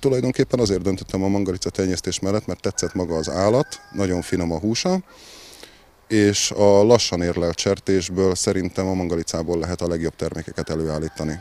Tulajdonképpen azért döntöttem a mangalica tenyésztés mellett, mert tetszett maga az állat, nagyon finom a húsa, és a lassan érlelt sertésből szerintem a mangalicából lehet a legjobb termékeket előállítani.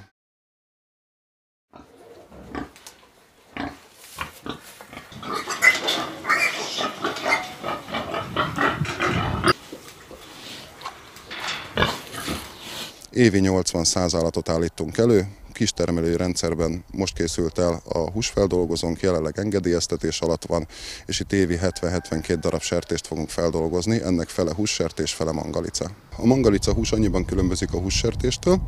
Évi 80-100 állatot állítunk elő, kistermelői rendszerben most készült el a húsfeldolgozónk, jelenleg engedélyeztetés alatt van, és itt évi 70-72 darab sertést fogunk feldolgozni, ennek fele hússertés, fele mangalica. A mangalica hús annyiban különbözik a hússertéstől,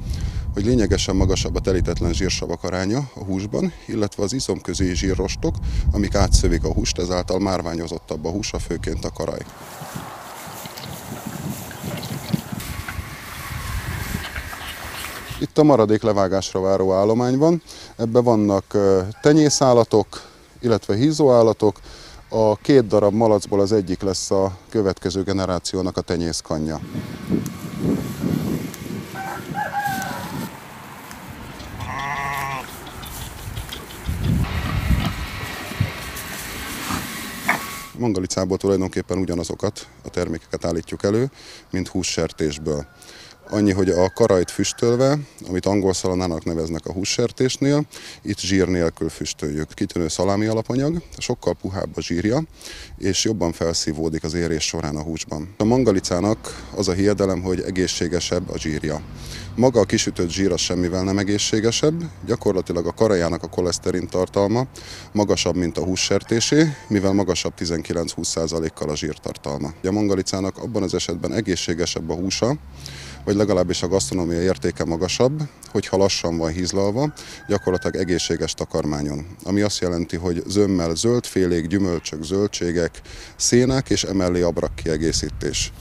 hogy lényegesen magasabb a telítetlen zsírsavak aránya a húsban, illetve az izomközi zsírrostok, amik átszövik a húst, ezáltal márványozottabb a húsa, főként a karaj. Itt a maradék levágásra váró állomány van, ebben vannak tenyészállatok, illetve hízóállatok. A 2 darab malacból az egyik lesz a következő generációnak a tenyészkanja. A mangalicából tulajdonképpen ugyanazokat a termékeket állítjuk elő, mint hússertésből. Annyi, hogy a karajt füstölve, amit angol szalonának neveznek a hússertésnél, itt zsír nélkül füstöljük. Kitűnő szalámi alapanyag, sokkal puhább a zsírja, és jobban felszívódik az érés során a húsban. A mangalicának az a hiedelem, hogy egészségesebb a zsírja. Maga a kisütött zsír az semmivel nem egészségesebb, gyakorlatilag a karajának a koleszterin tartalma magasabb, mint a hússertésé, mivel magasabb 19-20%-kal a zsírtartalma. A mangalicának abban az esetben egészségesebb a húsa, vagy legalábbis a gasztronómiai értéke magasabb, hogyha lassan van hízlalva, gyakorlatilag egészséges takarmányon. Ami azt jelenti, hogy zömmel zöldfélék, gyümölcsök, zöldségek, szénák és emellé abrak kiegészítés.